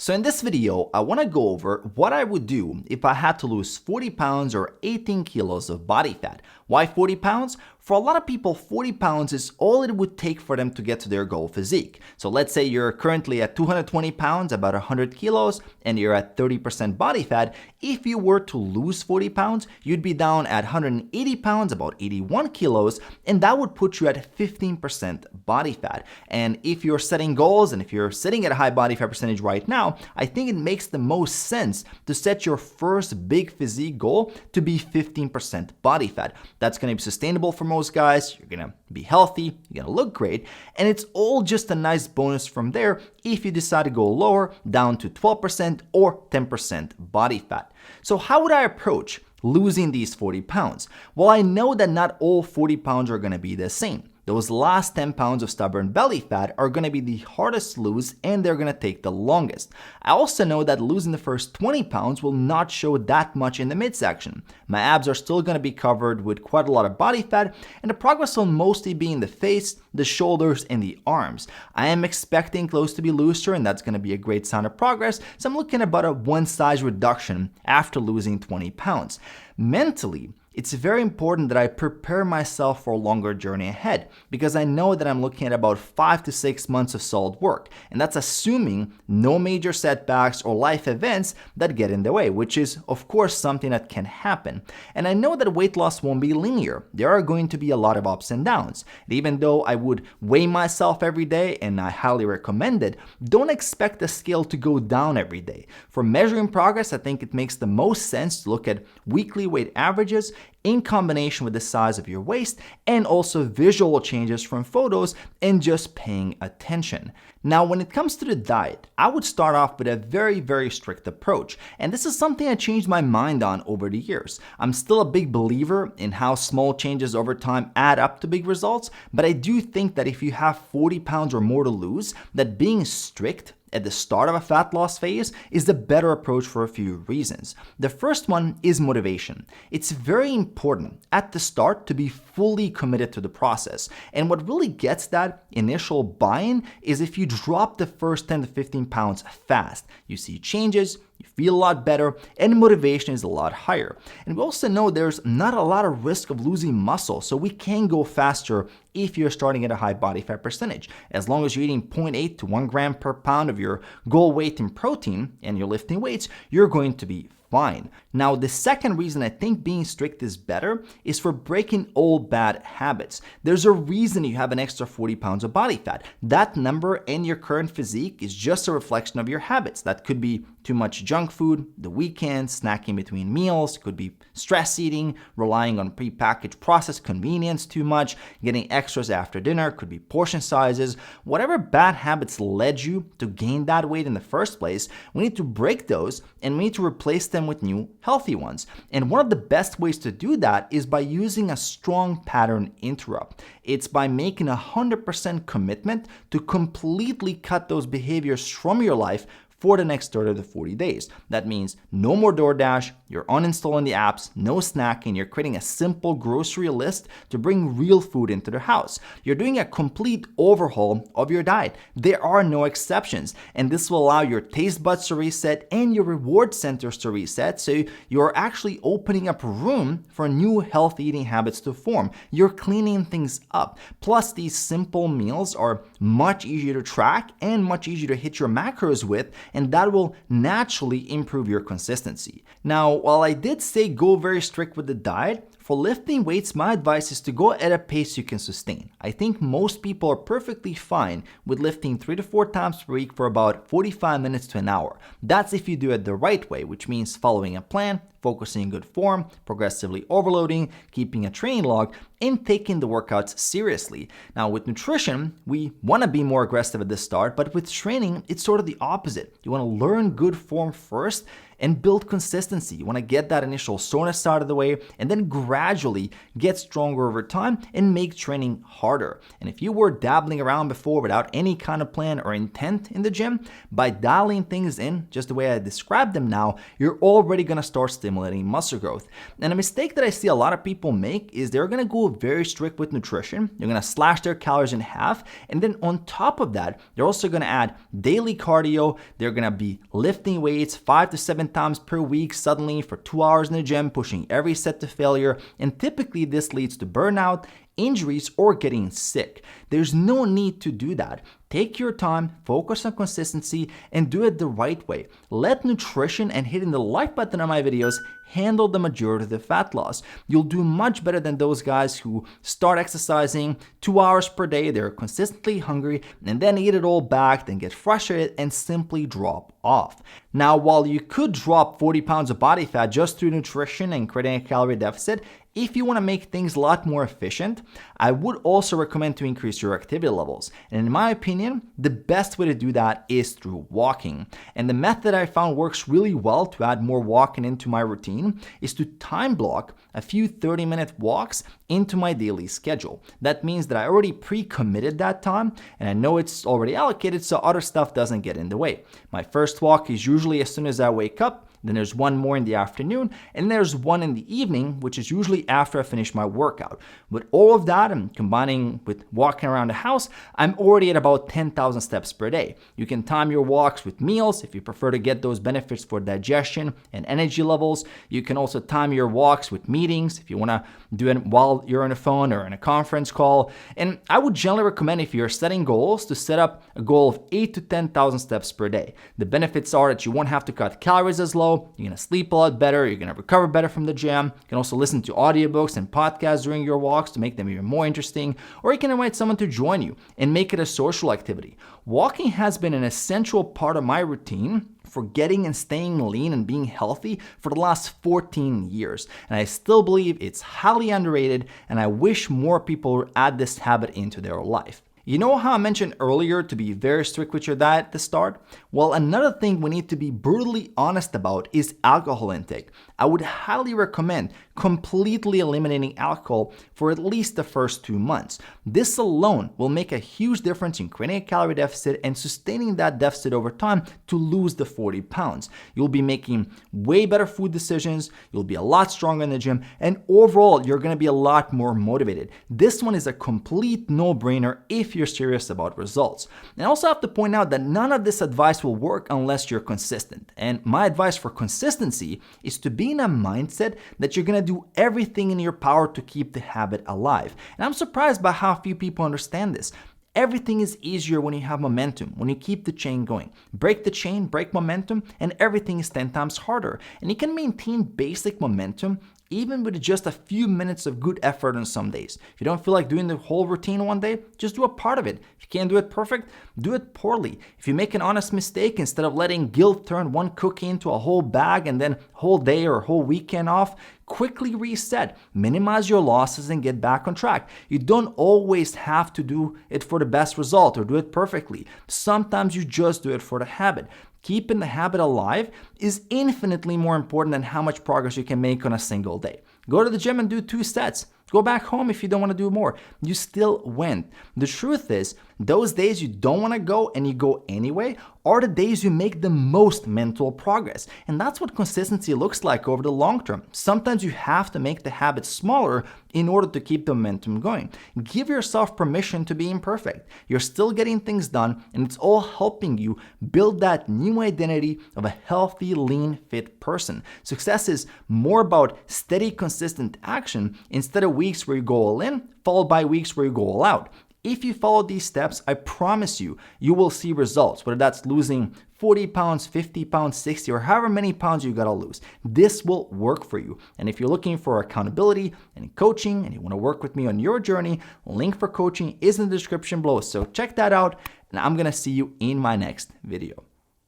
So in this video, I want to go over what I would do if I had to lose 40 pounds or 18 kilos of body fat. Why 40 pounds? For a lot of people, 40 pounds is all it would take for them to get to their goal physique. So let's say you're currently at 220 pounds, about 100 kilos, and you're at 30% body fat. If you were to lose 40 pounds, you'd be down at 180 pounds, about 81 kilos, and that would put you at 15% body fat. And if you're setting goals and if you're sitting at a high body fat percentage right now, I think it makes the most sense to set your first big physique goal to be 15% body fat. That's going to be sustainable for most guys. You're going to be healthy, you're going to look great, and it's all just a nice bonus from there if you decide to go lower, down to 12% or 10% body fat. So how would I approach losing these 40 pounds? Well, I know that not all 40 pounds are going to be the same. Those last 10 pounds of stubborn belly fat are going to be the hardest to lose, and they're going to take the longest. I also know that losing the first 20 pounds will not show that much in the midsection. My abs are still going to be covered with quite a lot of body fat, and the progress will mostly be in the face, the shoulders, and the arms. I am expecting clothes to be looser, and that's going to be a great sign of progress, so I'm looking at about a one size reduction after losing 20 pounds. Mentally, it's very important that I prepare myself for a longer journey ahead, because I know that I'm looking at about 5 to 6 months of solid work, and that's assuming no major setbacks or life events that get in the way, which is of course something that can happen. And I know that weight loss won't be linear. There are going to be a lot of ups and downs. And even though I would weigh myself every day, and I highly recommend it, don't expect the scale to go down every day. For measuring progress, I think it makes the most sense to look at weekly weight averages in combination with the size of your waist, and also visual changes from photos, and just paying attention. Now, when it comes to the diet, I would start off with a very strict approach, and this is something I changed my mind on over the years. I'm still a big believer in how small changes over time add up to big results, but I do think that if you have 40 pounds or more to lose, that being strict at the start of a fat loss phase is the better approach for a few reasons. The first one is motivation. It's very important at the start to be fully committed to the process. And what really gets that initial buy-in is if you drop the first 10 to 15 pounds fast. You see changes, you feel a lot better, and motivation is a lot higher. And we also know there's not a lot of risk of losing muscle, so we can go faster if you're starting at a high body fat percentage. As long as you're eating 0.8 to 1 gram per pound of your goal weight in protein and you're lifting weights, you're going to be fine. Now, the second reason I think being strict is better is for breaking old bad habits. There's a reason you have an extra 40 pounds of body fat. That number in your current physique is just a reflection of your habits. That could be too much junk food, the weekends, snacking between meals, could be stress eating, relying on prepackaged processed convenience too much, getting extras after dinner, could be portion sizes. Whatever bad habits led you to gain that weight in the first place, we need to break those and we need to replace them with new healthy ones. And one of the best ways to do that is by using a strong pattern interrupt. It's by making 100% commitment to completely cut those behaviors from your life for the next 30 to 40 days. That means no more DoorDash, you're uninstalling the apps, no snacking, you're creating a simple grocery list to bring real food into the house. You're doing a complete overhaul of your diet. There are no exceptions, and this will allow your taste buds to reset and your reward centers to reset, so you're actually opening up room for new healthy eating habits to form. You're cleaning things up. Plus, these simple meals are much easier to track and much easier to hit your macros with, and that will naturally improve your consistency. Now, while I did say go very strict with the diet, for lifting weights, my advice is to go at a pace you can sustain. I think most people are perfectly fine with lifting 3 to 4 times per week for about 45 minutes to an hour. That's if you do it the right way, which means following a plan, focusing in good form, progressively overloading, keeping a training log, and taking the workouts seriously. Now, with nutrition, we want to be more aggressive at the start, but with training, it's sort of the opposite. You want to learn good form first and build consistency. You want to get that initial soreness out of the way and then gradually get stronger over time and make training harder. And if you were dabbling around before without any kind of plan or intent in the gym, by dialing things in just the way I described them now, you're already going to start stimulating stimulating muscle growth. And a mistake that I see a lot of people make is they're gonna go very strict with nutrition. They're gonna slash their calories in half. And then on top of that, they're also gonna add daily cardio. They're gonna be lifting weights 5 to 7 times per week suddenly for 2 hours in the gym, pushing every set to failure. And typically this leads to burnout, injuries, or getting sick. There's no need to do that. Take your time, focus on consistency, and do it the right way. Let nutrition and hitting the like button on my videos handle the majority of the fat loss. You'll do much better than those guys who start exercising 2 hours per day, they're consistently hungry, and then eat it all back, then get frustrated and simply drop off. Now, while you could drop 40 pounds of body fat just through nutrition and creating a calorie deficit, if you want to make things a lot more efficient, I would also recommend to increase your activity levels. And in my opinion, the best way to do that is through walking. And the method I found works really well to add more walking into my routine is to time block a few 30-minute walks into my daily schedule. That means that I already pre-committed that time and I know it's already allocated so other stuff doesn't get in the way. My first walk is usually as soon as I wake up. Then there's one more in the afternoon, and there's one in the evening, which is usually after I finish my workout. With all of that, and combining with walking around the house, I'm already at about 10,000 steps per day. You can time your walks with meals if you prefer to get those benefits for digestion and energy levels. You can also time your walks with meetings if you want to do it while you're on a phone or in a conference call. And I would generally recommend, if you're setting goals, to set up a goal of 8 to 10,000 steps per day. The benefits are that you won't have to cut calories as low. You're going to sleep a lot better. You're going to recover better from the gym. You can also listen to audiobooks and podcasts during your walks to make them even more interesting. Or you can invite someone to join you and make it a social activity. Walking has been an essential part of my routine for getting and staying lean and being healthy for the last 14 years. And I still believe it's highly underrated, and I wish more people would add this habit into their life. You know how I mentioned earlier to be very strict with your diet at the start? Well, another thing we need to be brutally honest about is alcohol intake. I would highly recommend completely eliminating alcohol for at least the first 2 months. This alone will make a huge difference in creating a calorie deficit and sustaining that deficit over time to lose the 40 pounds. You'll be making way better food decisions, you'll be a lot stronger in the gym, and overall, you're gonna be a lot more motivated. This one is a complete no-brainer if you're serious about results. And I also have to point out that none of this advice will work unless you're consistent. And my advice for consistency is to be in a mindset that you're gonna do everything in your power to keep the habit alive. And I'm surprised by how few people understand this. Everything is easier when you have momentum, when you keep the chain going. Break the chain, break momentum, and everything is 10 times harder. And you can maintain basic momentum even with just a few minutes of good effort on some days. If you don't feel like doing the whole routine one day, just do a part of it. If you can't do it perfect, do it poorly. If you make an honest mistake, instead of letting guilt turn one cookie into a whole bag and then whole day or whole weekend off, quickly reset, minimize your losses, and get back on track. You don't always have to do it for the best result or do it perfectly. Sometimes you just do it for the habit. Keeping the habit alive is infinitely more important than how much progress you can make on a single day. Go to the gym and do 2 sets. Go back home if you don't want to do more. You still went. The truth is, those days you don't want to go and you go anyway are the days you make the most mental progress. And that's what consistency looks like over the long term. Sometimes you have to make the habit smaller in order to keep the momentum going. Give yourself permission to be imperfect. You're still getting things done, and it's all helping you build that new identity of a healthy, lean, fit person. Success is more about steady, consistent action instead of weeks where you go all in, followed by weeks where you go all out. If you follow these steps, I promise you, you will see results, whether that's losing 40 pounds, 50 pounds, 60, or however many pounds you gotta lose. This will work for you. And if you're looking for accountability and coaching and you wanna work with me on your journey, link for coaching is in the description below. So check that out, and I'm gonna see you in my next video.